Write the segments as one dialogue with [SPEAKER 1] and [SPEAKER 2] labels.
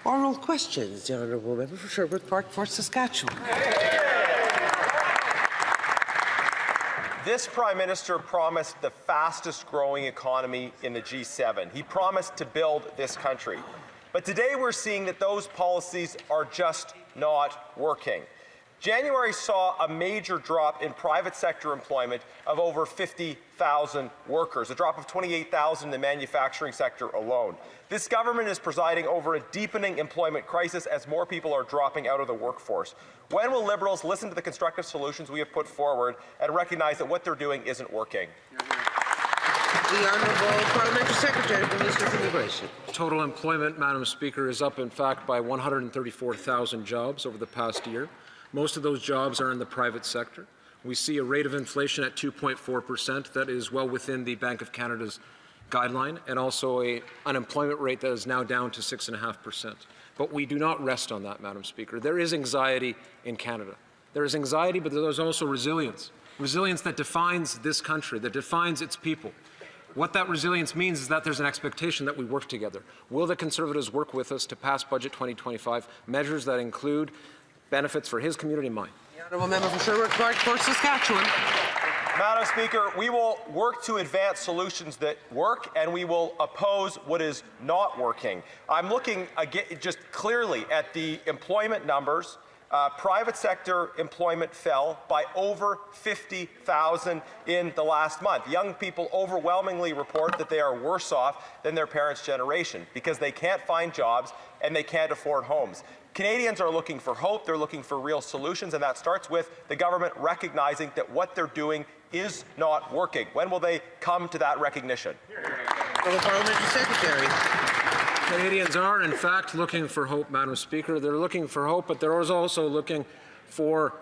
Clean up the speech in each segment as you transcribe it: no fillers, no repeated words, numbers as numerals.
[SPEAKER 1] Oral questions. The Honourable Member for Sherbrooke Park, Fort Saskatchewan.
[SPEAKER 2] This Prime Minister promised the fastest growing economy in the G7. He promised to build this country. But today we're seeing that those policies are just not working. January saw a major drop in private sector employment of over 50,000 workers, a drop of 28,000 in the manufacturing sector alone. This government is presiding over a deepening employment crisis as more people are dropping out of the workforce. When will Liberals listen to the constructive solutions we have put forward and recognize that what they're doing isn't working?
[SPEAKER 1] The Honourable Parliamentary Secretary for Minister of Immigration.
[SPEAKER 3] Total employment, Madam Speaker, is up, in fact, by 134,000 jobs over the past year. Most of those jobs are in the private sector. We see a rate of inflation at 2.4%. That is well within the Bank of Canada's guideline, and also an unemployment rate that is now down to 6.5%. But we do not rest on that, Madam Speaker. There is anxiety in Canada. There is anxiety, but there is also resilience. Resilience that defines this country, that defines its people. What that resilience means is that there's an expectation that we work together. Will the Conservatives work with us to pass Budget 2025, measures that include benefits for his community and mine?
[SPEAKER 1] The Honourable Member for Sherbrooke Park, Fort Saskatchewan.
[SPEAKER 2] Madam Speaker, we will work to advance solutions that work, and we will oppose what is not working. I'm looking again, just clearly at the employment numbers. Private sector employment fell by over 50,000 in the last month. Young people overwhelmingly report that they are worse off than their parents' generation because they can't find jobs and they can't afford homes. Canadians are looking for hope, they're looking for real solutions, and that starts with the government recognizing that what they're doing is not working. When will they come to that recognition?
[SPEAKER 1] The Parliamentary Secretary.
[SPEAKER 3] Canadians are, in fact, looking for hope, Madam Speaker. They're looking for hope, but they're also looking for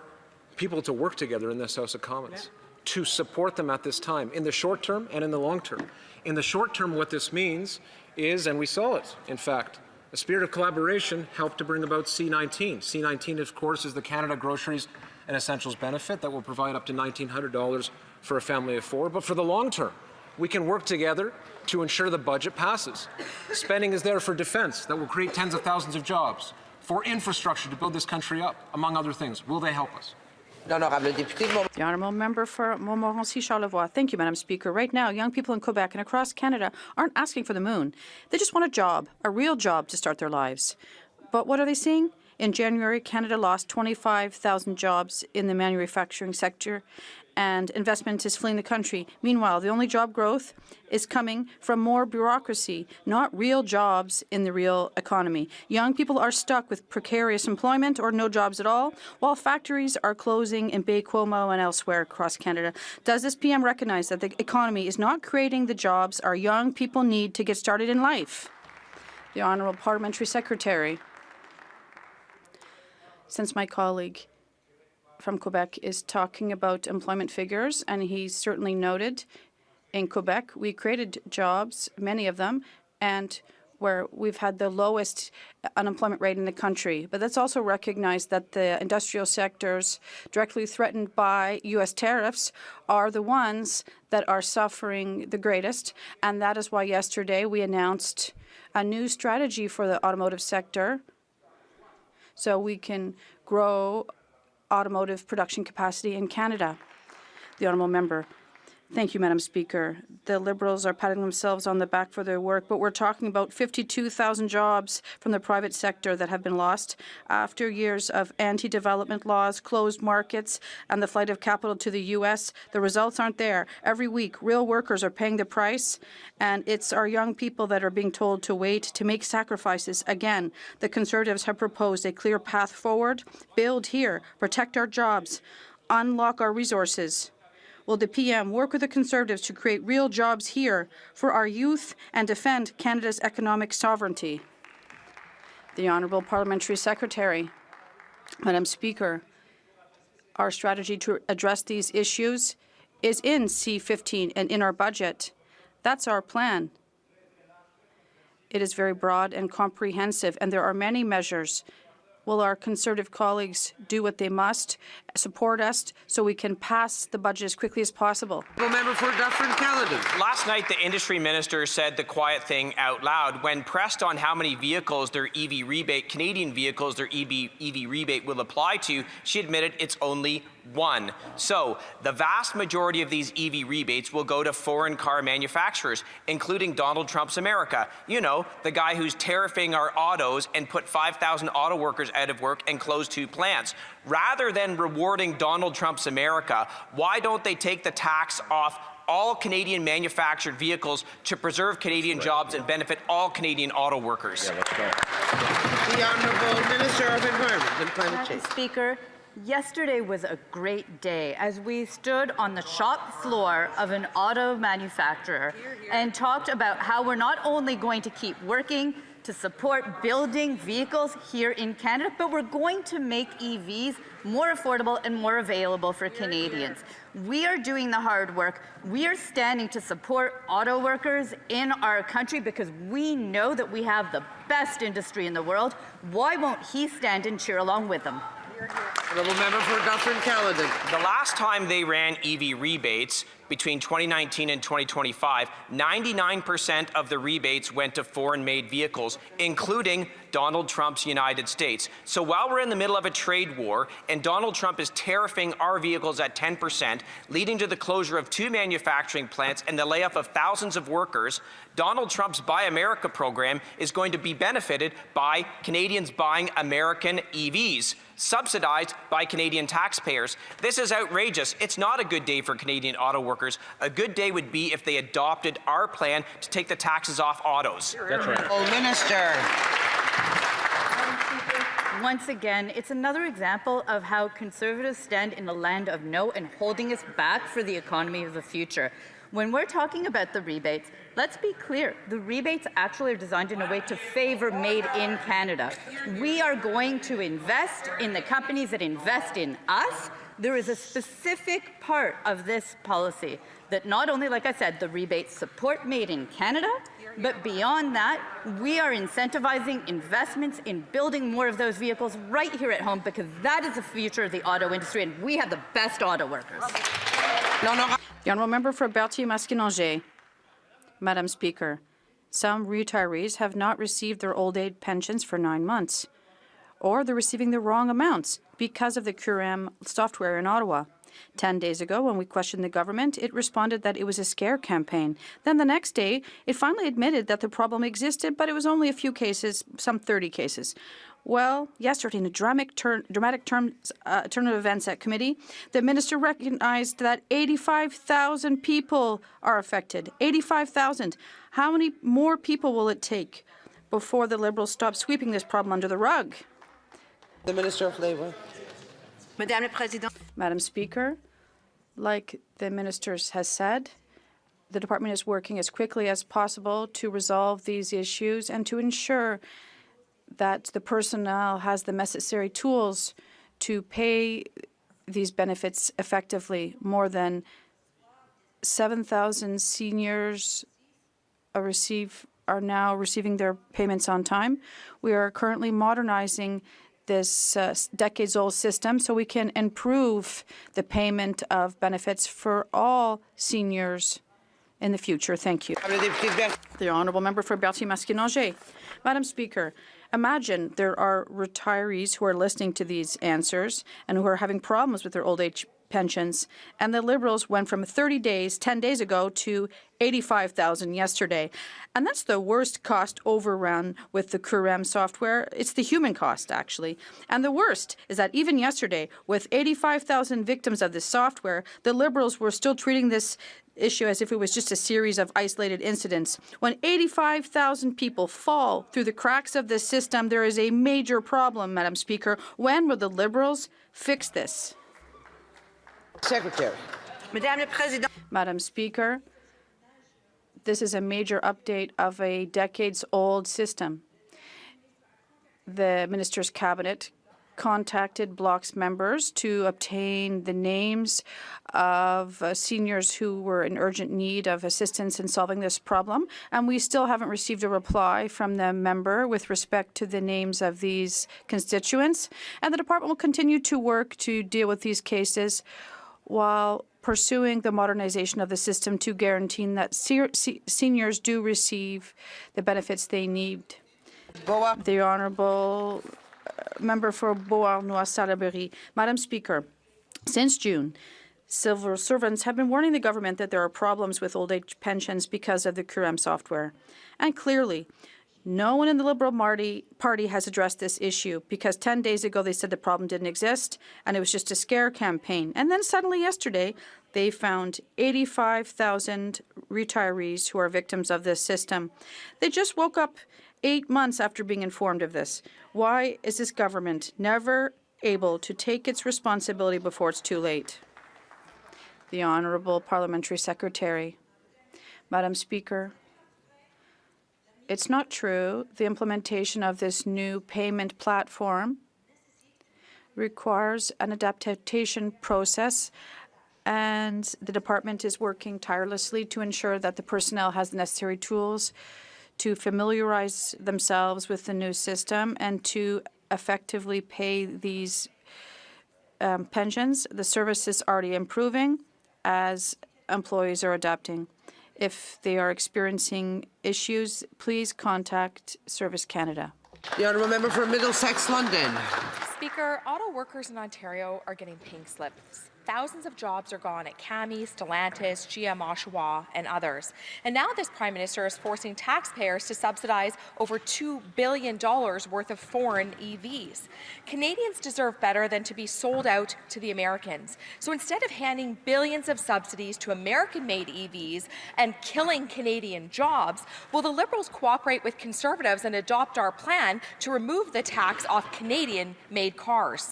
[SPEAKER 3] people to work together in this House of Commons, to support them at this time, in the short term and in the long term. In the short term, what this means is, and we saw it, in fact, a spirit of collaboration helped to bring about C19. C19, of course, is the Canada Groceries and Essentials benefit that will provide up to $1,900 for a family of four. But for the long term, we can work together to ensure the budget passes. Spending is there for defense that will create tens of thousands of jobs, for infrastructure to build this country up, among other things. Will they help us?
[SPEAKER 4] The Honourable Member for Montmorency-Charlevoix. Thank you, Madam Speaker. Right now, young people in Quebec and across Canada aren't asking for the moon. They just want a job, a real job to start their lives. But what are they seeing? In January, Canada lost 25,000 jobs in the manufacturing sector, and investment is fleeing the country. Meanwhile, the only job growth is coming from more bureaucracy, not real jobs in the real economy. Young people are stuck with precarious employment or no jobs at all, while factories are closing in Baie-Comeau and elsewhere across Canada. Does this PM recognize that the economy is not creating the jobs our young people need to get started in life? The Honourable Parliamentary Secretary. Since my colleague from Quebec is talking about employment figures, and he certainly noted in Quebec we created jobs, many of them, and where we've had the lowest unemployment rate in the country. But let's also recognize that the industrial sectors directly threatened by U.S. tariffs are the ones that are suffering the greatest, and that is why yesterday we announced a new strategy for the automotive sector so we can grow automotive production capacity in Canada. The Honourable Member. Thank you, Madam Speaker. The Liberals are patting themselves on the back for their work, but we're talking about 52,000 jobs from the private sector that have been lost after years of anti-development laws, closed markets, and the flight of capital to the U.S. The results aren't there. Every week, real workers are paying the price, and it's our young people that are being told to wait, to make sacrifices. Again, the Conservatives have proposed a clear path forward. Build here, protect our jobs, unlock our resources. Will the PM work with the Conservatives to create real jobs here for our youth and defend Canada's economic sovereignty? The Honourable Parliamentary Secretary. Madam Speaker, our strategy to address these issues is in C15 and in our budget. That's our plan. It is very broad and comprehensive, and there are many measures will our Conservative colleagues do what they must, support us, so we can pass the budget as quickly as possible?
[SPEAKER 1] Member for Dufferin-Caledon.
[SPEAKER 5] Last night, the industry minister said the quiet thing out loud. When pressed on how many vehicles their EV rebate, Canadian vehicles their EV rebate will apply to, she admitted it's only one. So the vast majority of these EV rebates will go to foreign car manufacturers, including Donald Trump's America. You know, the guy who's tariffing our autos and put 5,000 auto workers out of work and closed 2 plants. Rather than rewarding Donald Trump's America, why don't they take the tax off all Canadian manufactured vehicles to preserve Canadian jobs and benefit all Canadian auto workers?
[SPEAKER 1] The Honourable Minister of Environment and Climate Change.
[SPEAKER 6] Speaker, yesterday was a great day as we stood on the shop floor of an auto manufacturer and talked about how we're not only going to keep working to support building vehicles here in Canada, but we're going to make EVs more affordable and more available for Canadians. We are doing the hard work. We are standing to support auto workers in our country because we know that we have the best industry in the world. Why won't he stand and cheer along with them?
[SPEAKER 1] Honourable Member for Dufferin-Caledon.
[SPEAKER 5] The last time they ran EV rebates between 2019 and 2025, 99% of the rebates went to foreign-made vehicles, including Donald Trump's United States. So while we're in the middle of a trade war and Donald Trump is tariffing our vehicles at 10%, leading to the closure of 2 manufacturing plants and the layoff of thousands of workers, Donald Trump's Buy America program is going to be benefited by Canadians buying American EVs, subsidized by Canadian taxpayers. This is outrageous. It's not a good day for Canadian auto workers. A good day would be if they adopted our plan to take the taxes off autos.
[SPEAKER 3] That's right.
[SPEAKER 1] Honourable Minister.
[SPEAKER 6] Once again, it's another example of how Conservatives stand in the land of no and holding us back for the economy of the future. When we're talking about the rebates, let's be clear. The rebates actually are designed in a way to favor made in Canada. We are going to invest in the companies that invest in us. There is a specific part of this policy that not only, like I said, the rebates support made in Canada, but beyond that, we are incentivizing investments in building more of those vehicles right here at home because that is the future of the auto industry and we have the best auto workers.
[SPEAKER 4] The Honourable Member for Berthier-Masquinongé. Madam Speaker, some retirees have not received their old age pensions for 9 months, or they're receiving the wrong amounts because of the QRM software in Ottawa. 10 days ago, when we questioned the government, it responded that it was a scare campaign. Then the next day, it finally admitted that the problem existed, but it was only a few cases, some 30 cases. Well, yesterday, in a dramatic turn of events at committee, the minister recognized that 85,000 people are affected. 85,000. How many more people will it take before the Liberals stop sweeping this problem under the rug?
[SPEAKER 1] The Minister of Labour.
[SPEAKER 4] Madam Speaker, like the minister has said, the department is working as quickly as possible to resolve these issues and to ensure that the personnel has the necessary tools to pay these benefits effectively. More than 7,000 seniors are now receiving their payments on time. We are currently modernizing this decades-old system so we can improve the payment of benefits for all seniors in the future. Thank you. The Honourable Member for Berthier-Masquinongé. Madam Speaker, imagine there are retirees who are listening to these answers and who are having problems with their old age pensions, and the Liberals went from 30 days, 10 days ago, to 85,000 yesterday. And that's the worst cost overrun with the QRM software. It's the human cost, actually. And the worst is that even yesterday, with 85,000 victims of this software, the Liberals were still treating this issue as if it was just a series of isolated incidents. When 85,000 people fall through the cracks of this system, there is a major problem, Madam Speaker. When will the Liberals fix this?
[SPEAKER 1] Secretary.
[SPEAKER 4] Madam Speaker, this is a major update of a decades-old system. The Minister's Cabinet contacted Block's members to obtain the names of seniors who were in urgent need of assistance in solving this problem, and we still haven't received a reply from the member with respect to the names of these constituents. And the department will continue to work to deal with these cases while pursuing the modernization of the system to guarantee that seniors do receive the benefits they need. The Honourable Member for Beauharnois-Salaberry. Madam Speaker, since June, civil servants have been warning the government that there are problems with old age pensions because of the CURM software. And clearly, no one in the Liberal Party has addressed this issue, because 10 days ago they said the problem didn't exist and it was just a scare campaign. And then suddenly yesterday they found 85,000 retirees who are victims of this system. They just woke up 8 months after being informed of this. Why is this government never able to take its responsibility before it's too late? The Honourable Parliamentary Secretary. Madam Speaker, it's not true. The implementation of this new payment platform requires an adaptation process, and the department is working tirelessly to ensure that the personnel has the necessary tools to familiarize themselves with the new system and to effectively pay these pensions. The service is already improving as employees are adapting. If they are experiencing issues, please contact Service Canada.
[SPEAKER 1] The Honourable Member for Middlesex, London.
[SPEAKER 7] Speaker, auto workers in Ontario are getting pink slips. Thousands of jobs are gone at Cami, Stellantis, GM Oshawa, and others. And now this Prime Minister is forcing taxpayers to subsidize over $2 billion worth of foreign EVs. Canadians deserve better than to be sold out to the Americans. So instead of handing billions of subsidies to American-made EVs and killing Canadian jobs, will the Liberals cooperate with Conservatives and adopt our plan to remove the tax off Canadian-made cars?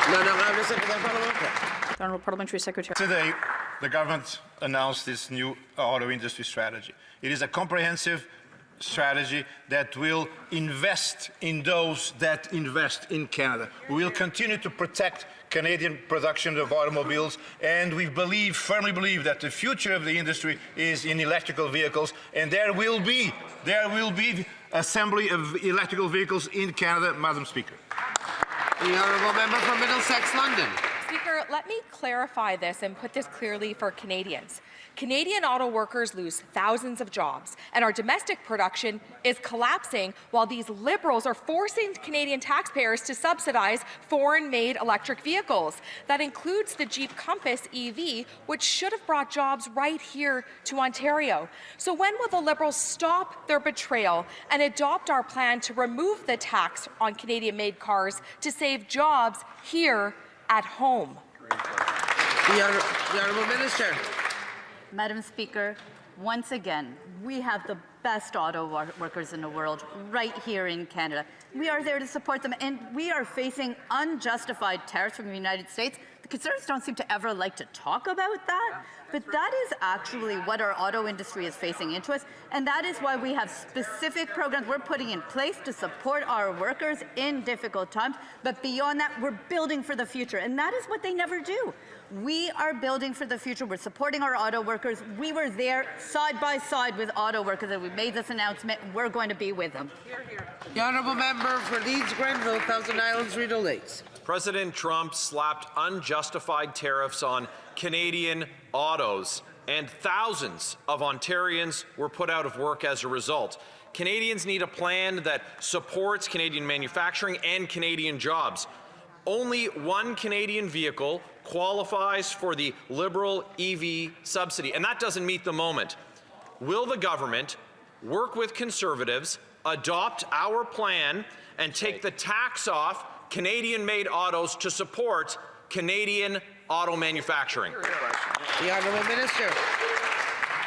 [SPEAKER 4] The Honourable Parliamentary Secretary.
[SPEAKER 8] Today, the government announced this new auto industry strategy. It is a comprehensive strategy that will invest in those that invest in Canada. We will continue to protect Canadian production of automobiles, and we firmly believe that the future of the industry is in electrical vehicles, and there will be assembly of electrical vehicles in Canada, Madam Speaker.
[SPEAKER 1] The Honourable Member for Middlesex, London.
[SPEAKER 7] Speaker, let me clarify this and put this clearly for Canadians. Canadian auto workers lose thousands of jobs, and our domestic production is collapsing while these Liberals are forcing Canadian taxpayers to subsidize foreign-made electric vehicles. That includes the Jeep Compass EV, which should have brought jobs right here to Ontario. So when will the Liberals stop their betrayal and adopt our plan to remove the tax on Canadian-made cars to save jobs here at home?
[SPEAKER 1] The Honourable Minister.
[SPEAKER 6] Madam Speaker, once again, we have the best auto workers in the world right here in Canada. We are there to support them, and we are facing unjustified tariffs from the United States. The Conservatives don't seem to ever like to talk about that, but that is actually what our auto industry is facing into us, and that is why we have specific programs we're putting in place to support our workers in difficult times. But beyond that, we're building for the future, and that is what they never do. We are building for the future. We're supporting our auto workers. We were there side by side with auto workers, and we made this announcement, and we're going to be with them.
[SPEAKER 1] The Honourable Member for Leeds, Grenville, Thousand Islands, Rideau Lakes.
[SPEAKER 9] President Trump slapped unjustified tariffs on Canadian autos, and thousands of Ontarians were put out of work as a result. Canadians need a plan that supports Canadian manufacturing and Canadian jobs. Only one Canadian vehicle qualifies for the Liberal EV subsidy, and that doesn't meet the moment. Will the government work with Conservatives, adopt our plan, and take the tax off Canadian-made autos to support Canadian auto manufacturing?
[SPEAKER 1] The Honourable Minister.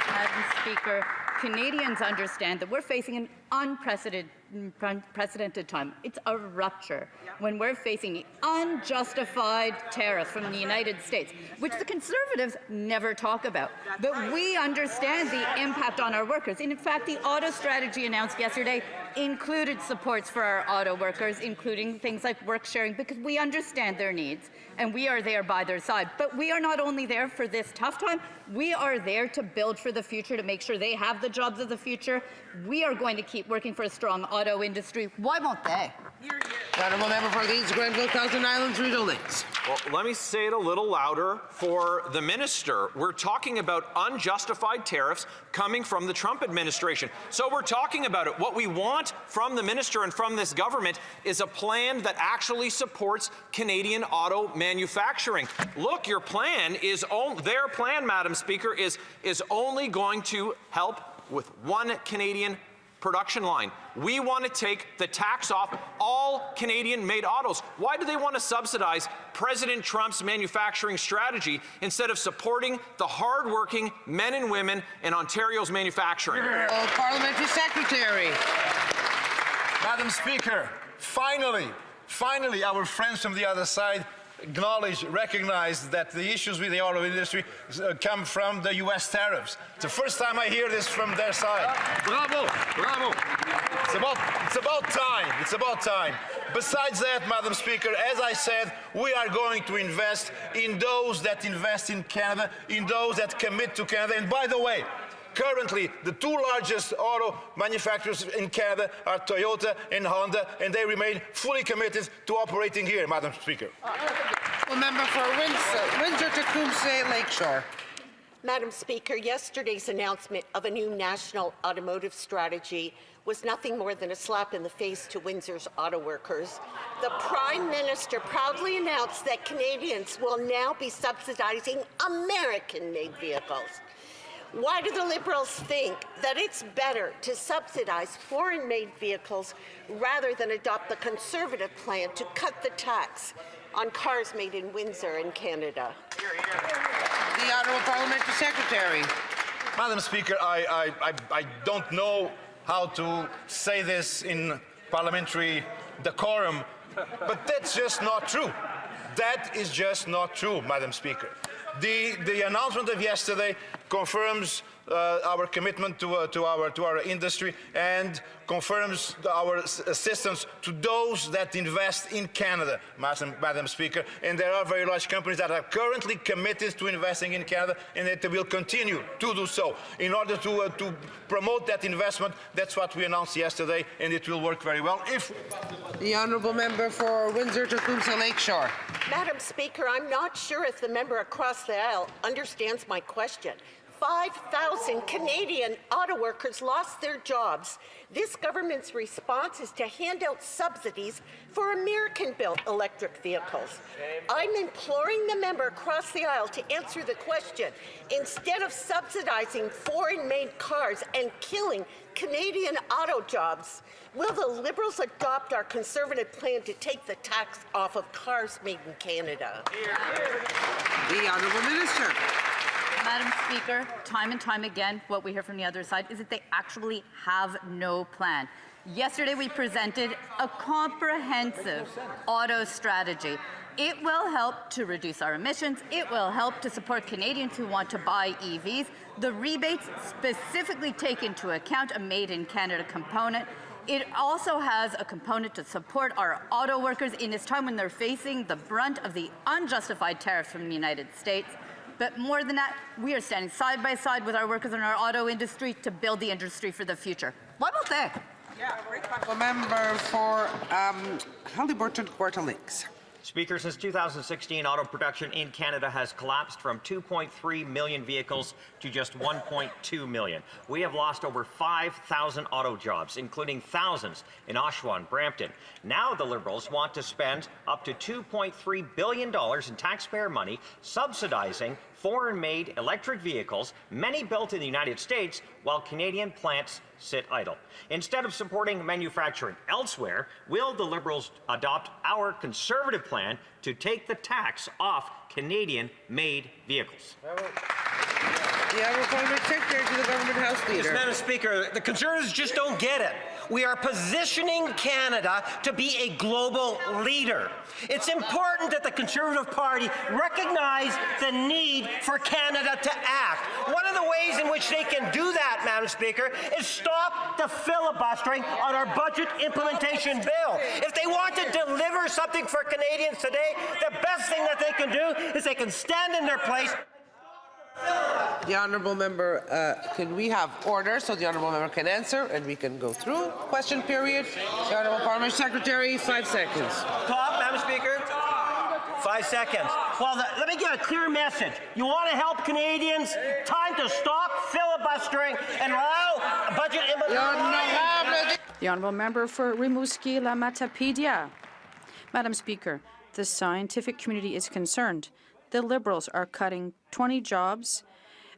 [SPEAKER 6] Madam Speaker, Canadians understand that we're facing an unprecedented time. It's a rupture when we're facing unjustified tariffs from the United States, which the Conservatives never talk about. But we understand the impact on our workers. And in fact, the auto strategy announced yesterday included supports for our auto workers, including things like work sharing, because we understand their needs and we are there by their side. But we are not only there for this tough time, we are there to build for the future, to make sure they have the jobs of the future. We are going to keep working for a strong auto industry. Why won't they?
[SPEAKER 1] The honourable member for Leeds, Grenville, Thousand Islands, Regional Links.
[SPEAKER 9] Well, let me say it a little louder for the minister. We're talking about unjustified tariffs coming from the Trump administration. So we're talking about it. What we want from the minister and from this government is a plan that actually supports Canadian auto manufacturing. Look, your plan is their plan, Madam Speaker, is only going to help with one Canadian production line. We want to take the tax off all Canadian-made autos. Why do they want to subsidize President Trump's manufacturing strategy instead of supporting the hard-working men and women in Ontario's manufacturing?
[SPEAKER 1] Parliamentary Secretary.
[SPEAKER 8] Madam Speaker, finally, our friends from the other side recognize that the issues with the auto industry come from the U.S. tariffs. It's the first time I hear this from their side.
[SPEAKER 9] Bravo! Bravo!
[SPEAKER 8] It's about time. It's about time. Besides that, Madam Speaker, as I said, we are going to invest in those that invest in Canada, in those that commit to Canada. And by the way, currently, the two largest auto manufacturers in Canada are Toyota and Honda, and they remain fully committed to operating here, Madam Speaker.
[SPEAKER 1] The member for Windsor-Tecumseh Lakeshore.
[SPEAKER 10] Madam Speaker, yesterday's announcement of a new national automotive strategy was nothing more than a slap in the face to Windsor's auto workers. The Prime Minister proudly announced that Canadians will now be subsidizing American-made vehicles. Why do the Liberals think that it's better to subsidize foreign-made vehicles rather than adopt the Conservative plan to cut the tax on cars made in Windsor and Canada?
[SPEAKER 1] The Honourable Parliamentary Secretary.
[SPEAKER 8] Madam Speaker, I don't know how to say this in parliamentary decorum, but that's just not true. That is just not true, Madam Speaker. The announcement of yesterday confirms our commitment to our industry and confirms our assistance to those that invest in Canada, Madam Speaker. And there are very large companies that are currently committed to investing in Canada, and that they will continue to do so. In order to promote that investment, that's what we announced yesterday, and it will work very well.
[SPEAKER 1] The honourable member for Windsor-Tecumseh Lakeshore.
[SPEAKER 10] Madam Speaker, I'm not sure if the member across the aisle understands my question. 5,000 Canadian auto workers lost their jobs. This government's response is to hand out subsidies for American-built electric vehicles. I'm imploring the member across the aisle to answer the question. Instead of subsidizing foreign-made cars and killing Canadian auto jobs, will the Liberals adopt our Conservative plan to take the tax off of cars made in Canada?
[SPEAKER 1] The Honourable Minister.
[SPEAKER 6] Madam Speaker, time and time again, what we hear from the other side is that they actually have no plan. Yesterday, we presented a comprehensive auto strategy. It will help to reduce our emissions. It will help to support Canadians who want to buy EVs. The rebates specifically take into account a made-in-Canada component. It also has a component to support our auto workers in this time when they're facing the brunt of the unjustified tariffs from the United States. But more than that, we are standing side by side with our workers in our auto industry to build the industry for the future. Why won't they?
[SPEAKER 1] Yeah, great question. The member for Halliburton Quarter Lakes.
[SPEAKER 11] Speaker, since 2016, auto production in Canada has collapsed from 2.3 million vehicles to just 1.2 million. We have lost over 5,000 auto jobs, including thousands in Oshawa and Brampton. Now the Liberals want to spend up to $2.3 billion in taxpayer money subsidizing foreign-made electric vehicles, many built in the United States, while Canadian plants sit idle. Instead of supporting manufacturing elsewhere, will the Liberals adopt our Conservative plan to take the tax off Canadian-made vehicles?
[SPEAKER 1] The Honourable Parliamentary Secretary to the Government House Leader.
[SPEAKER 12] Yes, Madam Speaker, the Conservatives just don't get it. We are positioning Canada to be a global leader. It's important that the Conservative Party recognize the need for Canada to act. One of the ways in which they can do that, Madam Speaker, is stop the filibustering on our budget implementation bill. If they want to deliver something for Canadians today, the best thing that they can do is they can stand in their place.
[SPEAKER 1] The Honourable Member, can we have order so the Honourable Member can answer and we can go through question period? The Honourable Parliamentary Secretary, 5 seconds.
[SPEAKER 12] Stop, Madam Speaker. 5 seconds. Well, let me give a clear message. You want to help Canadians? Time to stop filibustering and allow budget implementation.
[SPEAKER 4] The Honourable Member for Rimouski-La Matapédia. Madam Speaker, the scientific community is concerned. The Liberals are cutting 20 jobs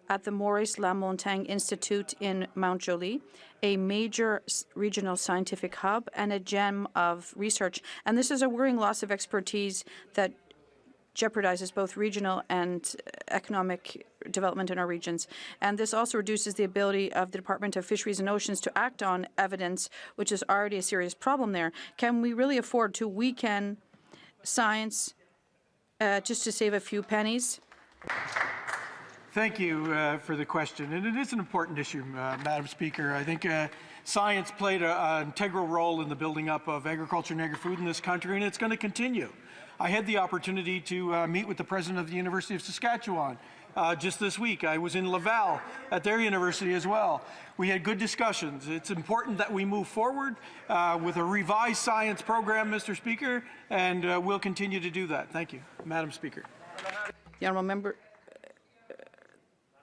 [SPEAKER 4] at the Maurice Lamontagne Institute in Mount Joly, a major regional scientific hub and a gem of research. And this is a worrying loss of expertise that jeopardizes both regional and economic development in our regions. And this also reduces the ability of the Department of Fisheries and Oceans to act on evidence, which is already a serious problem there. Can we really afford to weaken science just to save a few pennies?
[SPEAKER 13] Thank you for the question. And it is an important issue, Madam Speaker. I think science played an integral role in the building up of agriculture and agri-food in this country, and it's going to continue. I had the opportunity to meet with the president of the University of Saskatchewan just this week. I was in Laval at their university as well. We had good discussions. It's important that we move forward with a revised science program, Mr. Speaker, and we'll continue to do that. Thank you, Madam Speaker.
[SPEAKER 4] The Honourable Member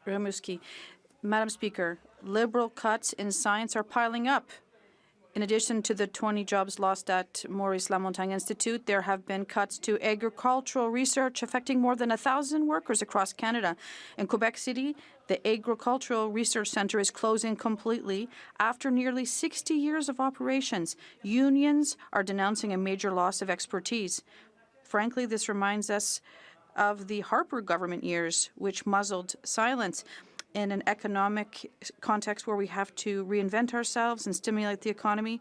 [SPEAKER 4] Rimouski. Madam Speaker, Liberal cuts in science are piling up. In addition to the 20 jobs lost at Maurice Lamontagne Institute, there have been cuts to agricultural research affecting more than 1,000 workers across Canada. In Quebec City, the Agricultural Research Centre is closing completely after nearly 60 years of operations. Unions are denouncing a major loss of expertise. Frankly, this reminds us of the Harper government years, which muzzled silence. In an economic context where we have to reinvent ourselves and stimulate the economy,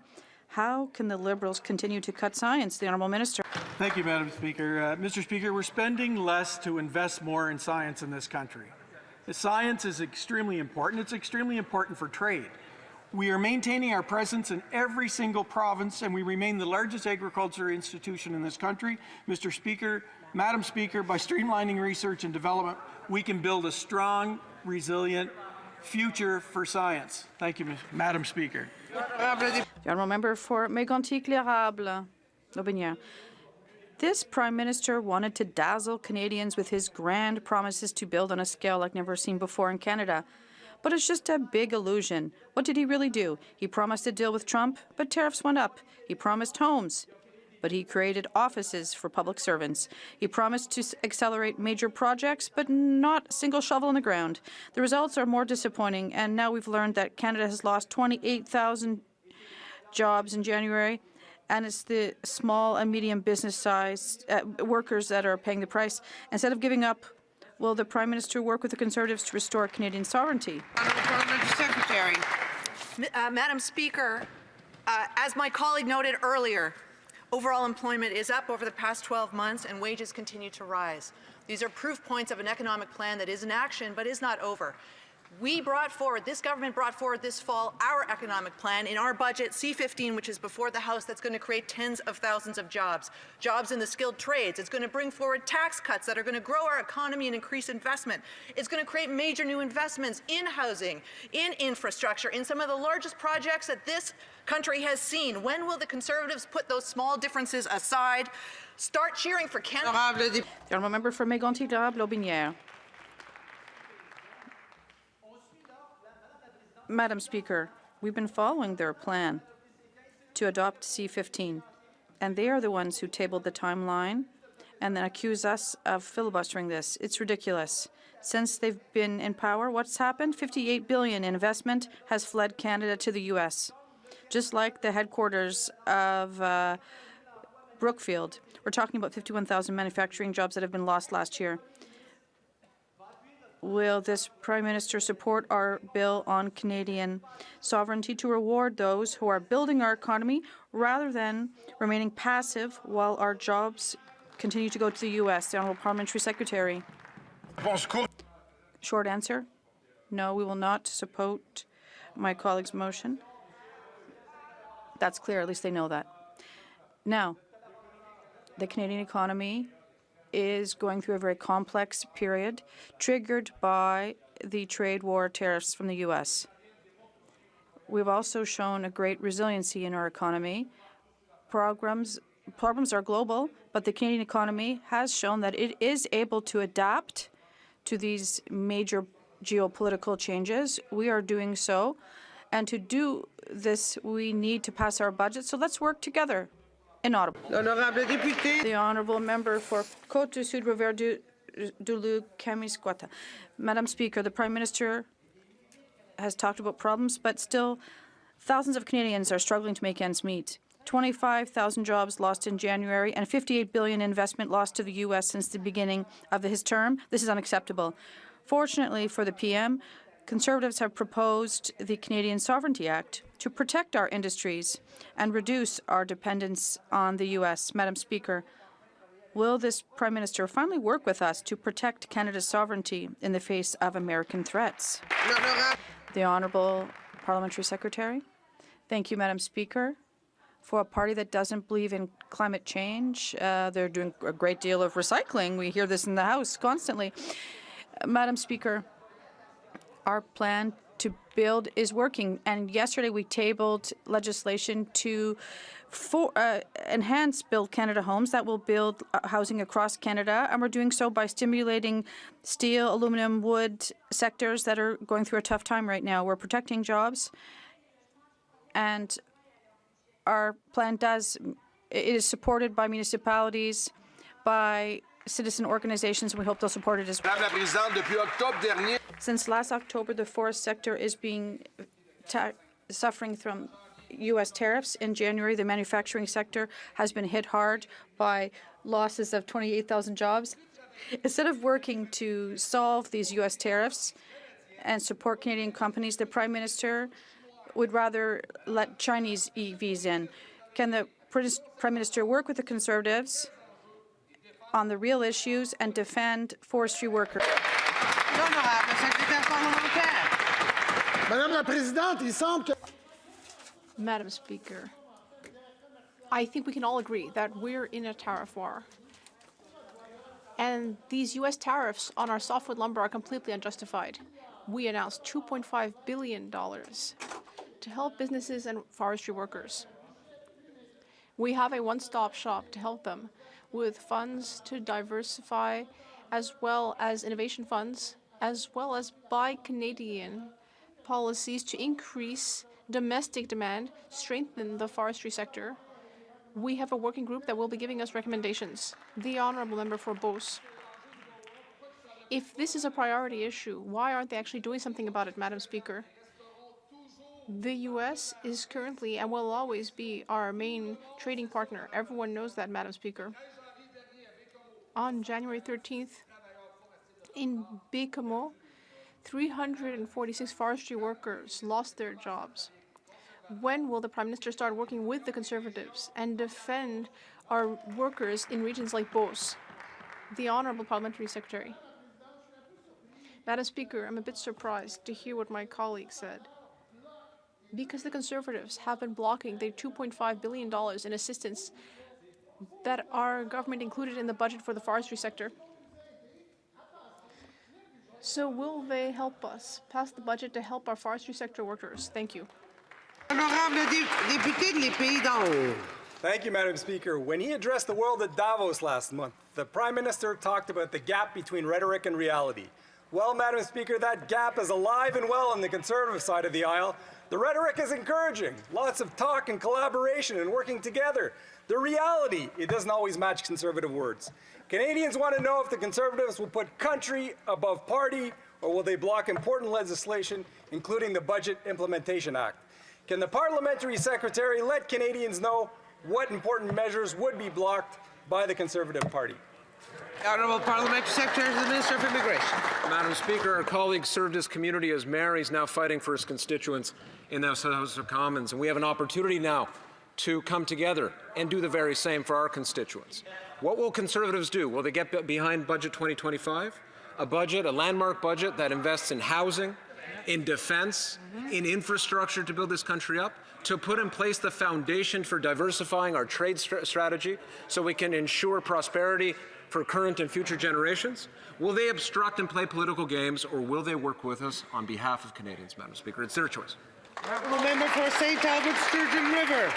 [SPEAKER 4] how can the Liberals continue to cut science? The Honourable Minister.
[SPEAKER 13] Thank you, Madam Speaker. Mr. Speaker, we're spending less to invest more in science in this country. Science is extremely important. It's extremely important for trade. We are maintaining our presence in every single province, and we remain the largest agriculture institution in this country. Mr. Speaker, Madam Speaker, by streamlining research and development, we can build a strong, resilient future for science. Thank you, Madam Speaker.
[SPEAKER 4] The Honourable Member for Mégantic-L'Érable, Lotbinière. This Prime Minister wanted to dazzle Canadians with his grand promises to build on a scale like never seen before in Canada. But it's just a big illusion. What did he really do? He promised a deal with Trump, but tariffs went up. He promised homes, but he created offices for public servants. He promised to accelerate major projects, but not a single shovel in the ground. The results are more disappointing, and now we've learned that Canada has lost 28,000 jobs in January, and it's the small and medium business size workers that are paying the price. Instead of giving up, will the Prime Minister work with the Conservatives to restore Canadian sovereignty?
[SPEAKER 1] Parliamentary Secretary.
[SPEAKER 14] Madam Speaker, as my colleague noted earlier, overall employment is up over the past 12 months and wages continue to rise. These are proof points of an economic plan that is in action but is not over. This government brought forward this fall our economic plan in our budget, C-15, which is before the House, that's going to create tens of thousands of jobs in the skilled trades. It's going to bring forward tax cuts that are going to grow our economy and increase investment. It's going to create major new investments in housing, in infrastructure, in some of the largest projects that this country has seen. When will the Conservatives put those small differences aside, start cheering for Canada?
[SPEAKER 4] The Honourable Member for Mégantic-L'Érable, Madam Speaker, we've been following their plan to adopt C-15, and they are the ones who tabled the timeline and then accuse us of filibustering this. It's ridiculous. Since they've been in power, what's happened? $58 billion in investment has fled Canada to the U.S., just like the headquarters of Brookfield. We're talking about 51,000 manufacturing jobs that have been lost last year. Will this Prime Minister support our bill on Canadian sovereignty to reward those who are building our economy rather than remaining passive while our jobs continue to go to the U.S.? The Honourable Parliamentary Secretary. Short answer, no, we will not support my colleague's motion. That's clear, at least they know that. Now, the Canadian economy is going through a very complex period triggered by the trade war tariffs from the U.S. We've also shown a great resiliency in our economy. Problems are global, but the Canadian economy has shown that it is able to adapt to these major geopolitical changes. We are doing so, and to do this, we need to pass our budget, so let's work together. Inaudible. The Honourable Member for Côte-du-Sud, Rivière-du-Loup-Kaministiquia. Madam Speaker, the Prime Minister has talked about problems, but still thousands of Canadians are struggling to make ends meet. 25,000 jobs lost in January and $58 billion investment lost to the U.S. since the beginning of his term. This is unacceptable. Fortunately for the PM, Conservatives have proposed the Canadian Sovereignty Act to protect our industries and reduce our dependence on the U.S. Madam Speaker, will this Prime Minister finally work with us to protect Canada's sovereignty in the face of American threats? The Honourable Parliamentary Secretary. Thank you, Madam Speaker. For a party that doesn't believe in climate change, they're doing a great deal of recycling. We hear this in the House constantly. Madam Speaker, our plan to build is working, and yesterday we tabled legislation to enhance Build Canada homes that will build housing across Canada, and we're doing so by stimulating steel, aluminum, wood sectors that are going through a tough time right now. We're protecting jobs, and our plan is supported by municipalities, by citizen organizations, and we hope they'll support it as well. Since last October, the forest sector is suffering from U.S. tariffs. In January, the manufacturing sector has been hit hard by losses of 28,000 jobs. Instead of working to solve these U.S. tariffs and support Canadian companies, the Prime Minister would rather let Chinese EVs in. Can the Prime Minister work with the Conservatives on the real issues and defend forestry workers?
[SPEAKER 15] Madam Speaker, I think we can all agree that we're in a tariff war. And these U.S. tariffs on our softwood lumber are completely unjustified. We announced $2.5 billion to help businesses and forestry workers. We have a one-stop shop to help them with funds to diversify, as well as innovation funds, as well as buy Canadian policies to increase domestic demand, strengthen the forestry sector. We have a working group that will be giving us recommendations. The Honourable Member for Beauce. If this is a priority issue, why aren't they actually doing something about it, Madam Speaker? The U.S. is currently and will always be our main trading partner. Everyone knows that, Madam Speaker. On January 13th, in Bécomo, 346 forestry workers lost their jobs. When will the Prime Minister start working with the Conservatives and defend our workers in regions like Beauce? The Honourable Parliamentary Secretary. Madam Speaker, I'm a bit surprised to hear what my colleague said. Because the Conservatives have been blocking the $2.5 billion in assistance that our government included in the budget for the forestry sector. So will they help us pass the budget to help our forestry sector workers? Thank you.
[SPEAKER 16] Thank you, Madam Speaker. When he addressed the world at Davos last month, the Prime Minister talked about the gap between rhetoric and reality. Well, Madam Speaker, that gap is alive and well on the Conservative side of the aisle. The rhetoric is encouraging. Lots of talk and collaboration and working together. The reality, it doesn't always match Conservative words. Canadians want to know if the Conservatives will put country above party, or will they block important legislation, including the Budget Implementation Act. Can the Parliamentary Secretary let Canadians know what important measures would be blocked by the Conservative Party?
[SPEAKER 1] The Honourable Parliamentary Secretary to the Minister of Immigration.
[SPEAKER 3] Madam Speaker, our colleague served his community as mayor. He's now fighting for his constituents in the House of Commons. And we have an opportunity now to come together and do the very same for our constituents. What will Conservatives do? Will they get behind Budget 2025? A landmark budget that invests in housing, in defense, in infrastructure to build this country up, to put in place the foundation for diversifying our trade strategy so we can ensure prosperity for current and future generations? Will they obstruct and play political games, or will they work with us on behalf of Canadians, Madam Speaker? It's their choice.
[SPEAKER 1] Member for St. Albert, Sturgeon River.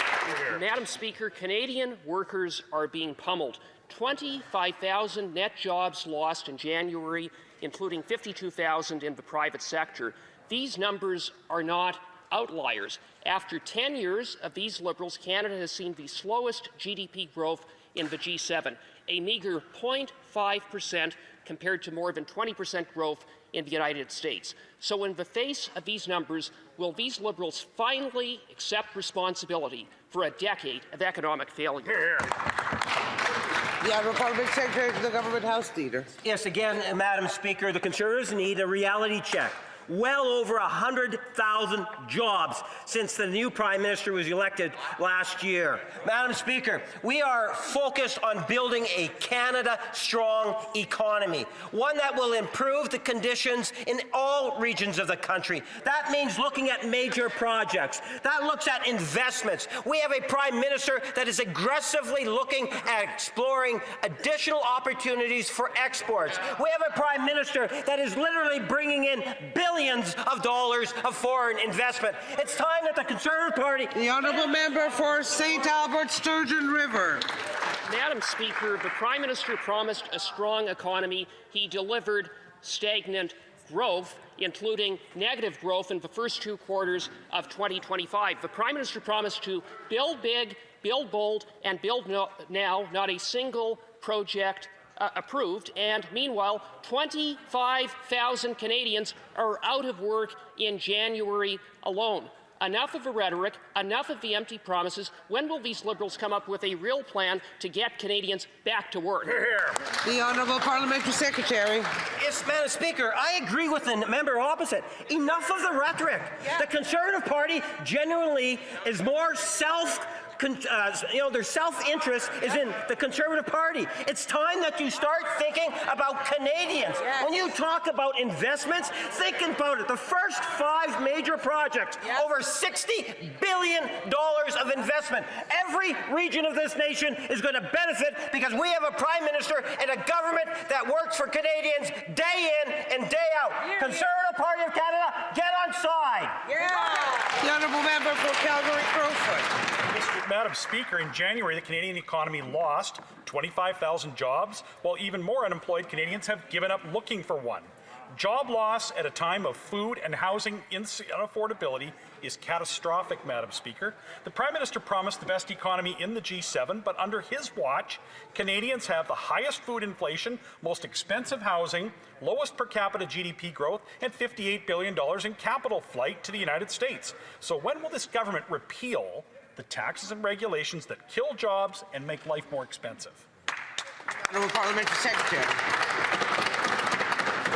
[SPEAKER 17] Madam Speaker, Canadian workers are being pummeled. 25,000 net jobs lost in January, including 52,000 in the private sector. These numbers are not outliers. After 10 years of these Liberals, Canada has seen the slowest GDP growth in the G7, a meager 0.5% compared to more than 20% growth in the United States. So in the face of these numbers, will these Liberals finally accept responsibility for a decade of economic failure?
[SPEAKER 1] The Honourable Parliamentary Secretary to the Government House Leader.
[SPEAKER 12] Yes, again, Madam Speaker, the Conservatives need a reality check. Well over 100,000 jobs since the new Prime Minister was elected last year. Madam Speaker, we are focused on building a Canada-strong economy, one that will improve the conditions in all regions of the country. That means looking at major projects. That looks at investments. We have a Prime Minister that is aggressively looking at exploring additional opportunities for exports. We have a Prime Minister that is literally bringing in billions of dollars of foreign investment. It's time that the Conservative Party...
[SPEAKER 1] The Honourable Member for St. Albert, Sturgeon River.
[SPEAKER 17] Madam Speaker, the Prime Minister promised a strong economy. He delivered stagnant growth, including negative growth in the first 2 quarters of 2025. The Prime Minister promised to build big, build bold, and build now, not a single project approved, and meanwhile, 25,000 Canadians are out of work in January alone. Enough of the rhetoric, enough of the empty promises. When will these Liberals come up with a real plan to get Canadians back to work?
[SPEAKER 1] The Honourable Parliamentary Secretary.
[SPEAKER 12] Yes, Madam Speaker, I agree with the member opposite. Enough of the rhetoric. Yeah. The Conservative Party genuinely is more their self-interest is in the Conservative Party. It's time that you start thinking about Canadians. Yes. When you talk about investments, think about it. The first 5 major projects, over $60 billion of investment. Every region of this nation is going to benefit because we have a Prime Minister and a government that works for Canadians day in and day out. Conservative Party of Canada, get on side.
[SPEAKER 1] The Honourable Member for Calgary-Crowfoot.
[SPEAKER 18] Madam Speaker, in January, the Canadian economy lost 25,000 jobs, while even more unemployed Canadians have given up looking for one. Job loss at a time of food and housing unaffordability is catastrophic, Madam Speaker. The Prime Minister promised the best economy in the G7, but under his watch, Canadians have the highest food inflation, most expensive housing, lowest per capita GDP growth, and $58 billion in capital flight to the United States. So when will this government repeal the taxes and regulations that kill jobs and make life more expensive?
[SPEAKER 1] Honourable Parliamentary Secretary.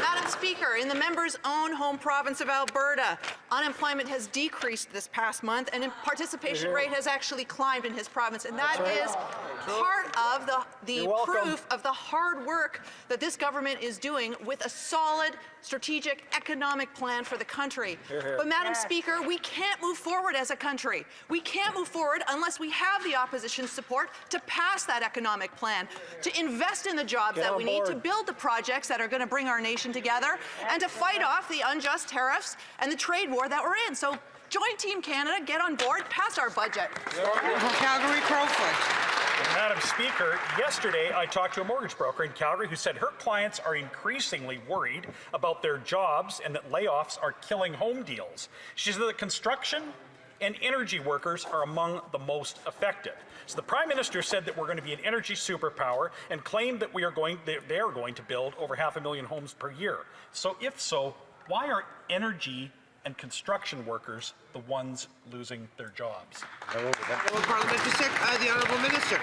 [SPEAKER 14] Madam Speaker, in the member's own home province of Alberta, unemployment has decreased this past month, and participation rate has actually climbed in his province, and that is part of the proof of the hard work that this government is doing with a solid strategic economic plan for the country. But Madam Speaker, we can't move forward as a country. We can't move forward unless we have the opposition's support to pass that economic plan, to invest in the jobs that we need, to build the projects that are going to bring our nation together, and to fight off the unjust tariffs and the trade war that we're in. So join Team Canada, get on board, pass our budget.
[SPEAKER 1] Calgary-Crowfoot.
[SPEAKER 18] Madam Speaker, yesterday I talked to a mortgage broker in Calgary who said her clients are increasingly worried about their jobs and that layoffs are killing home deals. She said that construction and energy workers are among the most affected. So the Prime Minister said that we're going to be an energy superpower and claimed that they are going to build over 500,000 homes per year. So if so, why are energy and construction workers the ones losing their jobs?
[SPEAKER 1] The Honourable Minister.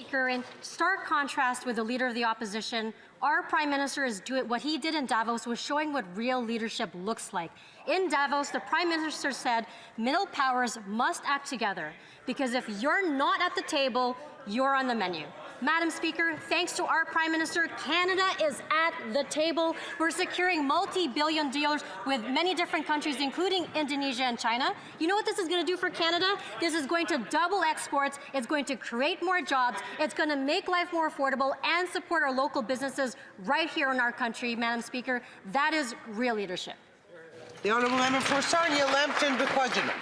[SPEAKER 19] Speaker, in stark contrast with the Leader of the Opposition, our Prime Minister is doing what he did in Davos was showing what real leadership looks like. In Davos, the Prime Minister said middle powers must act together because if you're not at the table, you're on the menu. Madam Speaker, thanks to our Prime Minister, Canada is at the table. We're securing multi-billion deals with many different countries, including Indonesia and China. You know what this is going to do for Canada? This is going to double exports. It's going to create more jobs. It's going to make life more affordable and support our local businesses right here in our country, Madam Speaker. That is real leadership.
[SPEAKER 1] The Honourable Member for Sarnia, Lambton, Bequadjana.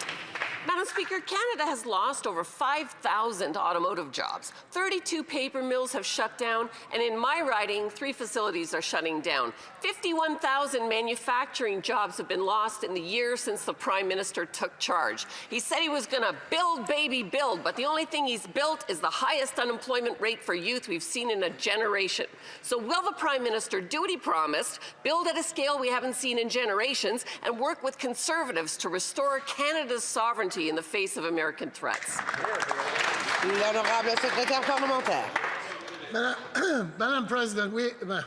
[SPEAKER 20] Madam Speaker, Canada has lost over 5,000 automotive jobs. 32 paper mills have shut down, and in my riding, 3 facilities are shutting down. 51,000 manufacturing jobs have been lost in the year since the Prime Minister took charge. He said he was going to build, baby, build, but the only thing he's built is the highest unemployment rate for youth we've seen in a generation. So will the Prime Minister do what he promised, build at a scale we haven't seen in generations, and work with Conservatives to restore Canada's sovereignty in the face of American threats?
[SPEAKER 1] L'honorable secrétaire parlementaire.
[SPEAKER 21] Madam President,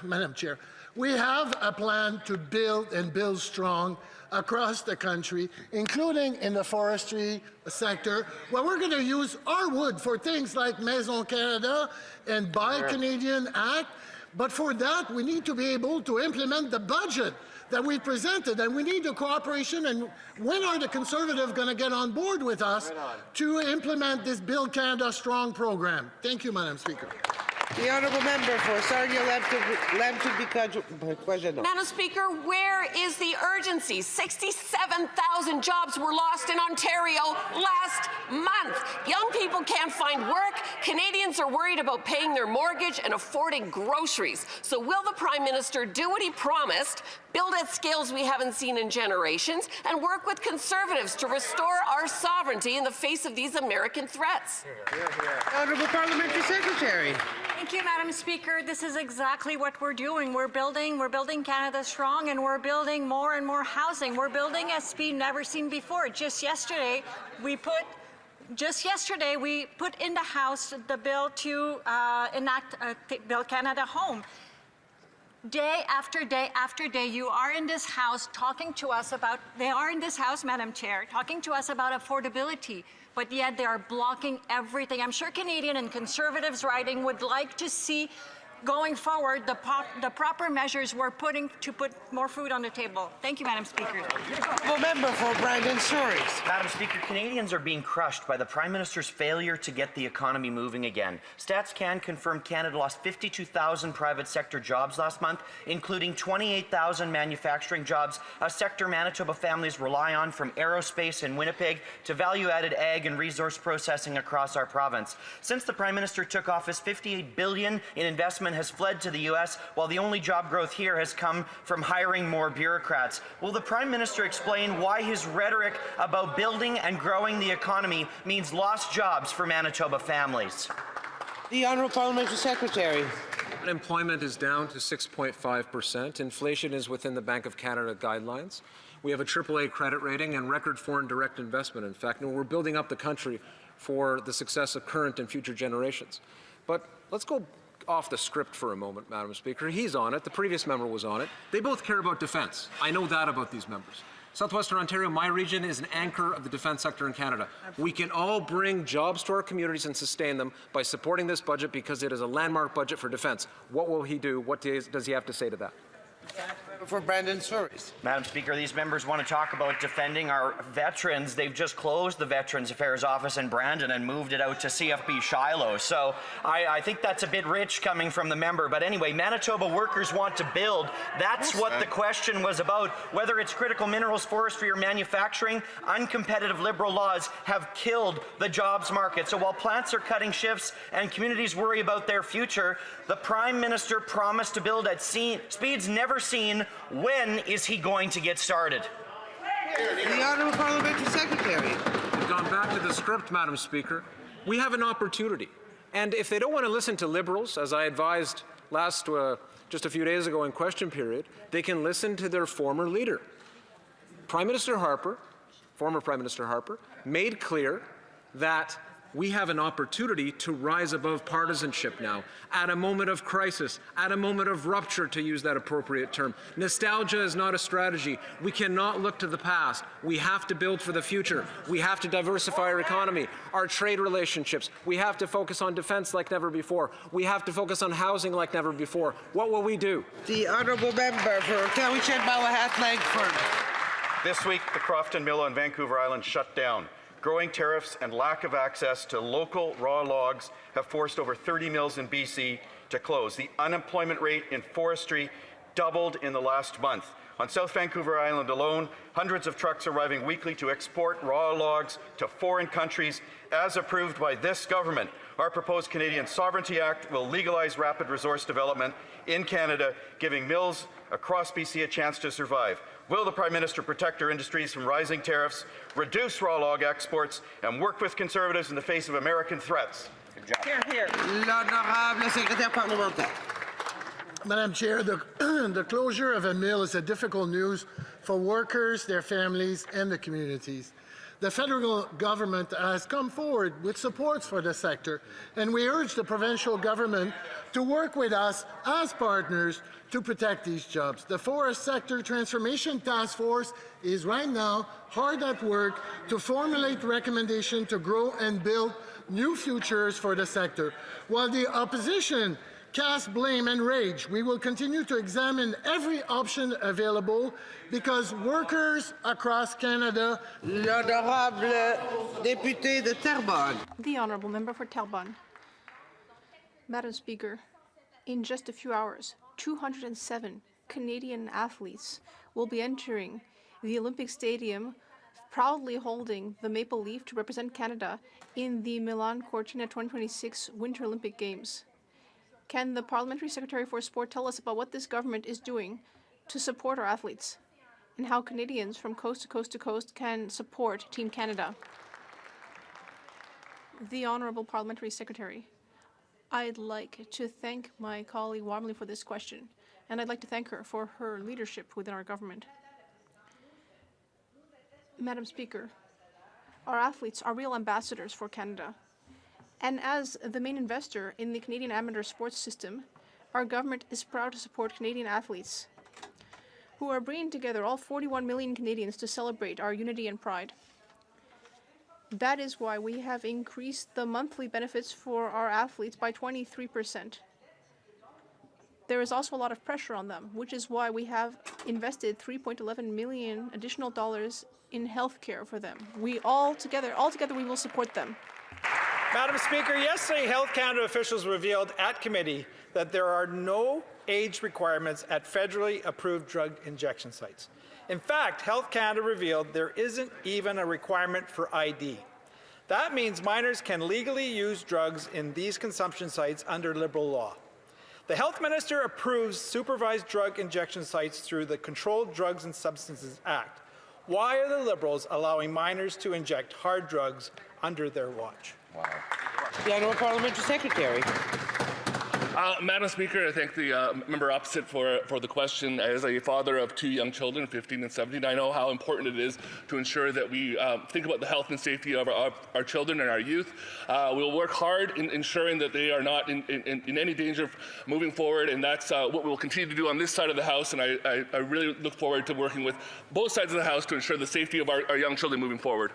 [SPEAKER 21] Madam Chair, we have a plan to build and build strong across the country, including in the forestry sector, where we're going to use our wood for things like Maison Canada and Buy Canadian Act. But for that, we need to be able to implement the budget that we presented, and we need the cooperation. And when are the Conservatives going to get on board with us to implement this Build Canada Strong program? Thank you, Madam Speaker.
[SPEAKER 1] The Honourable Member for Sarnia, Lambton, Bequadjana.
[SPEAKER 20] Madam Speaker, where is the urgency? 67,000 jobs were lost in Ontario last month. Young people can't find work. Canadians are worried about paying their mortgage and affording groceries. So will the Prime Minister do what he promised, build at scales we haven't seen in generations, and work with Conservatives to restore our sovereignty in the face of these American threats?
[SPEAKER 1] Honourable Parliamentary Secretary.
[SPEAKER 22] Thank you, Madam Speaker. This is exactly what we're doing. We're building Canada strong, and we're building more and more housing. We're building at speed never seen before. Just yesterday, we put in the House the bill to enact Build Canada Home. Day after day after day, you are in this House talking to us about, Madam Chair, talking to us about affordability, but yet they are blocking everything. I'm sure Canadian and Conservatives riding would like to see going forward the proper measures we're putting to put more food on the table. Thank you, Madam Speaker.
[SPEAKER 1] Member for Brandon Surrey.
[SPEAKER 11] Madam Speaker, Canadians are being crushed by the Prime Minister's failure to get the economy moving again. StatsCan confirmed Canada lost 52,000 private sector jobs last month, including 28,000 manufacturing jobs, a sector Manitoba families rely on, from aerospace in Winnipeg to value-added ag and resource processing across our province. Since the Prime Minister took office, $58 billion in investment has fled to the U.S., while the only job growth here has come from hiring more bureaucrats. Will the Prime Minister explain why his rhetoric about building and growing the economy means lost jobs for Manitoba families?
[SPEAKER 1] The Honourable Parliamentary Secretary.
[SPEAKER 3] Unemployment is down to 6.5%. Inflation is within the Bank of Canada guidelines. We have a AAA credit rating and record foreign direct investment. In fact, we're building up the country for the success of current and future generations. But let's go off the script for a moment, Madam Speaker. He's on it. The previous member was on it. They both care about defence. I know that about these members. Southwestern Ontario, my region, is an anchor of the defence sector in Canada. We can all bring jobs to our communities and sustain them by supporting this budget because it is a landmark budget for defence. What will he do? What does he have to say to that?
[SPEAKER 1] For Brandon Surrey.
[SPEAKER 11] Madam Speaker, these members want to talk about defending our veterans. They've just closed the Veterans Affairs office in Brandon and moved it out to CFB Shiloh. So I think that's a bit rich coming from the member. But anyway, Manitoba workers want to build. That's what the question was about. Whether it's critical minerals, forestry, or manufacturing, uncompetitive Liberal laws have killed the jobs market. So while plants are cutting shifts and communities worry about their future, the Prime Minister promised to build at speeds never seen. When is he going to get started?
[SPEAKER 1] The Honourable Parliamentary Secretary.
[SPEAKER 3] We've gone back to the script, Madam Speaker. We have an opportunity. And if they don't want to listen to Liberals, as I advised just a few days ago in question period, they can listen to their former leader. Prime Minister Harper, former Prime Minister Harper, made clear that We have an opportunity to rise above partisanship now, at a moment of crisis, at a moment of rupture, to use that appropriate term. Nostalgia is not a strategy. We cannot look to the past. We have to build for the future. We have to diversify our economy, our trade relationships. We have to focus on defense like never before. We have to focus on housing like never before. What will we do?
[SPEAKER 1] The honourable member for Cowichan-Malahat Langford.
[SPEAKER 2] This week, the Crofton Mill on Vancouver Island shut down. Growing tariffs and lack of access to local raw logs have forced over 30 mills in BC to close. The unemployment rate in forestry doubled in the last month. On South Vancouver Island alone, hundreds of trucks arriving weekly to export raw logs to foreign countries, as approved by this government. Our proposed Canadian Sovereignty Act will legalize rapid resource development in Canada, giving mills across BC a chance to survive. Will the Prime Minister protect our industries from rising tariffs, reduce raw log exports, and work with Conservatives in the face of American threats? Good job.
[SPEAKER 1] Hear, hear. L'honorable secrétaire parlementaire.
[SPEAKER 21] Madam Chair, the closure of a mill is a difficult news for workers, their families, and the communities. The federal government has come forward with supports for the sector, and we urge the provincial government to work with us as partners to protect these jobs. The Forest Sector Transformation Task Force is right now hard at work to formulate recommendations to grow and build new futures for the sector. While the opposition casts blame and rage, we will continue to examine every option available because workers across Canada.
[SPEAKER 1] L'honorable député de Terrebonne.
[SPEAKER 15] The honourable member for Terrebonne. Madam Speaker, in just a few hours, 207 Canadian athletes will be entering the Olympic Stadium, proudly holding the maple leaf to represent Canada in the Milan Cortina 2026 Winter Olympic Games. Can the Parliamentary Secretary for Sport tell us about what this government is doing to support our athletes and how Canadians from coast to coast to coast can support Team Canada? The Honourable Parliamentary Secretary. I'd like to thank my colleague warmly for this question, and I'd like to thank her for her leadership within our government. Madam Speaker, our athletes are real ambassadors for Canada. And as the main investor in the Canadian amateur sports system, our government is proud to support Canadian athletes who are bringing together all 41 million Canadians to celebrate our unity and pride. That is why we have increased the monthly benefits for our athletes by 23%. There is also a lot of pressure on them, which is why we have invested $3.11 million additional dollars in health care for them. We all together we will support them.
[SPEAKER 5] Madam Speaker, yesterday Health Canada officials revealed at committee that there are no age requirements at federally approved drug injection sites. In fact, Health Canada revealed there isn't even a requirement for ID. That means minors can legally use drugs in these consumption sites under Liberal law. The Health Minister approves supervised drug injection sites through the Controlled Drugs and Substances Act. Why are the Liberals allowing minors to inject hard drugs under their watch?
[SPEAKER 1] Wow. The Honourable Parliamentary Secretary.
[SPEAKER 23] Madam Speaker, I thank the member opposite for the question. As a father of two young children, 15 and 17, I know how important it is to ensure that we think about the health and safety of our children and our youth. We'll work hard in ensuring that they are not in any danger of moving forward, and that's what we'll continue to do on this side of the House, and I really look forward to working with both sides of the House to ensure the safety of our young children moving forward.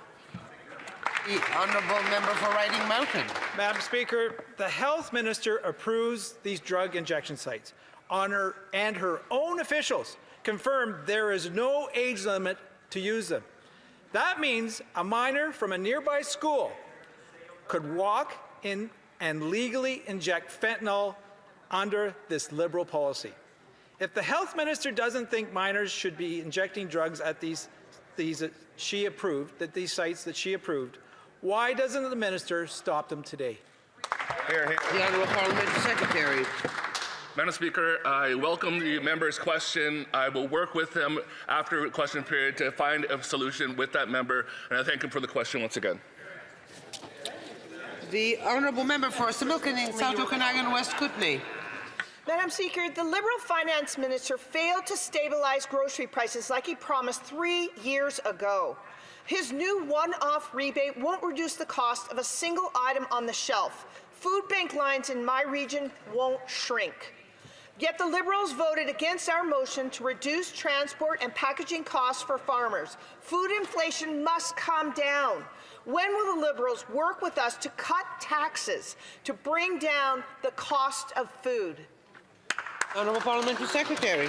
[SPEAKER 1] The Honourable Member for Riding Mountain.
[SPEAKER 5] Madam Speaker, the Health Minister approves these drug injection sites. And her own officials confirmed there is no age limit to use them. That means a minor from a nearby school could walk in and legally inject fentanyl under this Liberal policy. If the Health Minister doesn't think minors should be injecting drugs at these sites that she approved, why doesn't the minister stop them today?
[SPEAKER 23] Here, here.
[SPEAKER 1] The Honourable Parliamentary Secretary.
[SPEAKER 23] Madam Speaker, I welcome the member's question. I will work with him after the question period to find a solution with that member, and I thank him for the question once again.
[SPEAKER 1] The Honourable Member for Similkameen, South Okanagan, West Kootenay.
[SPEAKER 24] Madam Speaker, the Liberal Finance Minister failed to stabilize grocery prices like he promised 3 years ago. His new one-off rebate won't reduce the cost of a single item on the shelf. Food bank lines in my region won't shrink. Yet the Liberals voted against our motion to reduce transport and packaging costs for farmers. Food inflation must come down. When will the Liberals work with us to cut taxes to bring down the cost of food?
[SPEAKER 1] Honourable Parliamentary Secretary.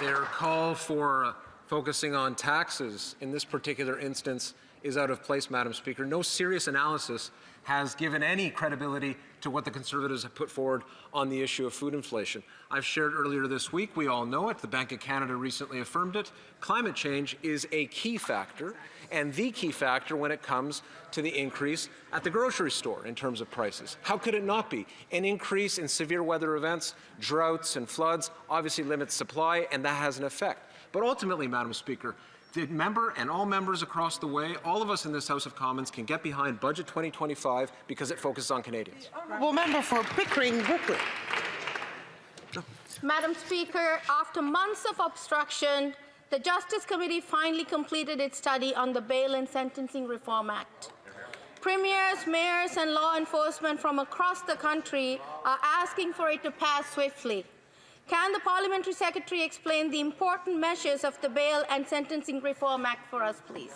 [SPEAKER 3] Their call for focusing on taxes in this particular instance is out of place, Madam Speaker. No serious analysis has given any credibility to what the Conservatives have put forward on the issue of food inflation. I've shared earlier this week, we all know it, the Bank of Canada recently affirmed it, climate change is a key factor, and the key factor when it comes to the increase at the grocery store in terms of prices. How could it not be? An increase in severe weather events, droughts and floods obviously limits supply, and that has an effect. But ultimately, Madam Speaker, the member and all members across the way, all of us in this House of Commons can get behind Budget 2025 because it focuses on Canadians.
[SPEAKER 1] Honourable member for Pickering, Brooklyn.
[SPEAKER 7] Madam Speaker, after months of obstruction, the Justice Committee finally completed its study on the Bail and Sentencing Reform Act. Premiers, mayors and law enforcement from across the country are asking for it to pass swiftly. Can the Parliamentary Secretary explain the important measures of the Bail and Sentencing Reform Act for us, please?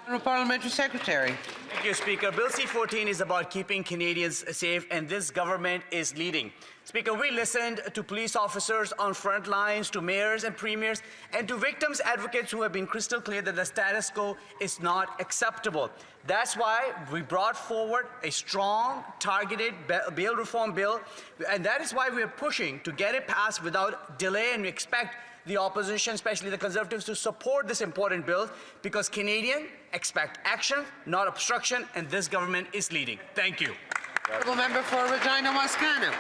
[SPEAKER 1] Honourable Parliamentary Secretary.
[SPEAKER 8] Thank you, Speaker. Bill C-14 is about keeping Canadians safe, and this government is leading. Speaker, we listened to police officers on front lines, to mayors and premiers, and to victims' advocates who have been crystal clear that the status quo is not acceptable. That's why we brought forward a strong, targeted bail reform bill, and that is why we are pushing to get it passed without delay, and we expect the opposition, especially the Conservatives, to support this important bill because Canadians expect action, not obstruction, and this government is leading. Thank you.
[SPEAKER 1] Honourable member for Regina Wascana.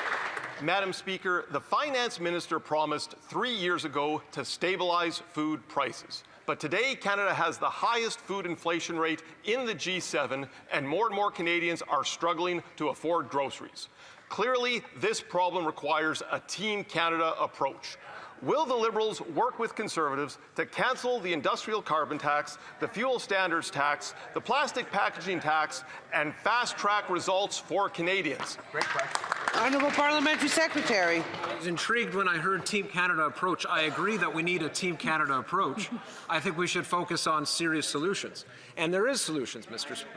[SPEAKER 9] Madam Speaker, the Finance Minister promised 3 years ago to stabilize food prices. But today, Canada has the highest food inflation rate in the G7, and more Canadians are struggling to afford groceries. Clearly, this problem requires a Team Canada approach. Will the Liberals work with Conservatives to cancel the industrial carbon tax, the fuel standards tax, the plastic packaging tax, and fast-track results for Canadians?
[SPEAKER 1] Great question. Honourable Parliamentary Secretary.
[SPEAKER 3] I was intrigued when I heard Team Canada approach. I agree that we need a Team Canada approach. I think we should focus on serious solutions. And there is solutions,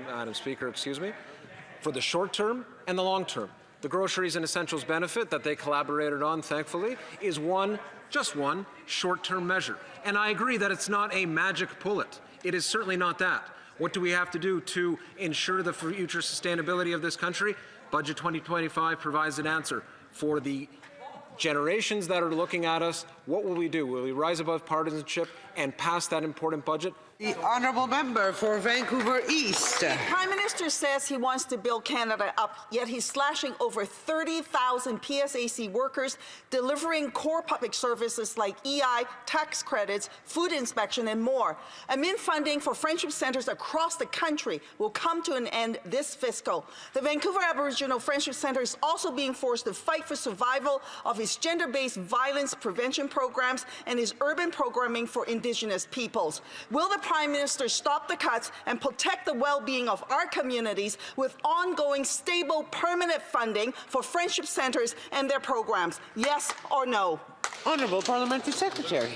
[SPEAKER 3] Madam Speaker, for the short term and the long term. The Groceries and Essentials benefit that they collaborated on, thankfully, is just one short-term measure. And I agree that it's not a magic bullet. It is certainly not that. What do we have to do to ensure the future sustainability of this country? Budget 2025 provides an answer. For the generations that are looking at us, what will we do? Will we rise above partisanship and pass that important budget?
[SPEAKER 1] The honourable member for Vancouver East.
[SPEAKER 10] The Prime Minister says he wants to build Canada up, yet he's slashing over 30,000 PSAC workers delivering core public services like EI, tax credits, food inspection, and more. Admin funding for friendship centres across the country will come to an end this fiscal. The Vancouver Aboriginal Friendship Centre is also being forced to fight for survival of its gender-based violence prevention programs and its urban programming for Indigenous peoples. Will the Prime Minister stop the cuts and protect the well-being of our communities with ongoing, stable, permanent funding for friendship centres and their programs? Yes or no?
[SPEAKER 1] Honourable Parliamentary Secretary.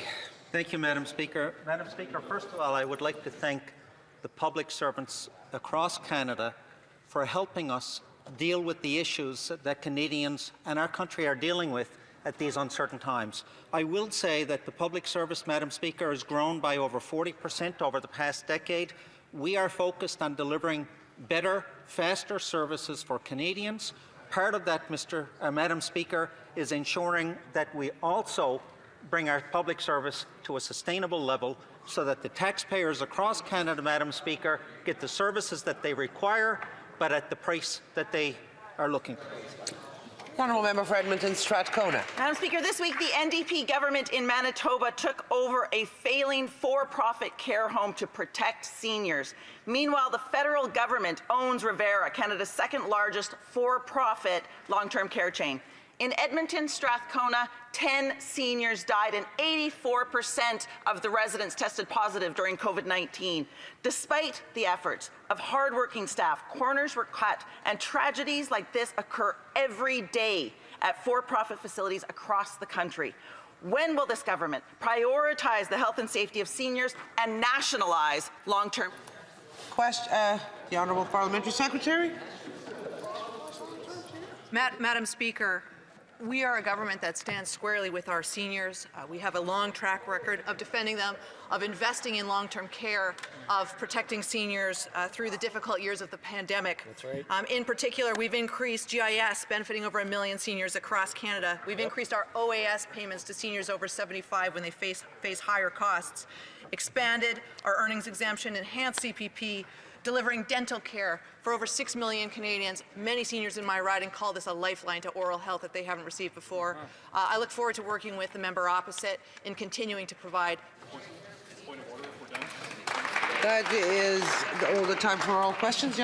[SPEAKER 25] Thank you, Madam Speaker. Madam Speaker, first of all, I would like to thank the public servants across Canada for helping us deal with the issues that Canadians and our country are dealing with at these uncertain times. I will say that the public service, Madam Speaker, has grown by over 40% over the past decade. We are focused on delivering better, faster services for Canadians. Part of that, Madam Speaker, is ensuring that we also bring our public service to a sustainable level so that the taxpayers across Canada, Madam Speaker, get the services that they require, but at the price that they are looking for.
[SPEAKER 1] Honourable member for Edmonton Strathcona.
[SPEAKER 10] Madam Speaker, this week the NDP government in Manitoba took over a failing for-profit care home to protect seniors. Meanwhile, the federal government owns Revera, Canada's second largest for-profit long-term care chain.
[SPEAKER 4] In Edmonton, Strathcona, 10 seniors died and 84% of the residents tested positive during COVID-19. Despite the efforts of hardworking staff, corners were cut, and tragedies like this occur every day at for-profit facilities across the country. When will this government prioritize the health and safety of seniors and nationalize long-term?
[SPEAKER 1] Question, the Honourable Parliamentary Secretary.
[SPEAKER 14] Madam Speaker, we are a government that stands squarely with our seniors. We have a long track record of defending them, of investing in long-term care, of protecting seniors through the difficult years of the pandemic.
[SPEAKER 5] That's right.
[SPEAKER 14] In particular, we've increased GIS, benefiting over 1 million seniors across Canada. We've increased our OAS payments to seniors over 75 when they face higher costs, expanded our earnings exemption, enhanced CPP, delivering dental care for over 6 million Canadians. Many seniors in my riding call this a lifeline to oral health that they haven't received before. I look forward to working with the member opposite in continuing to provide.
[SPEAKER 1] That is all the time for oral questions.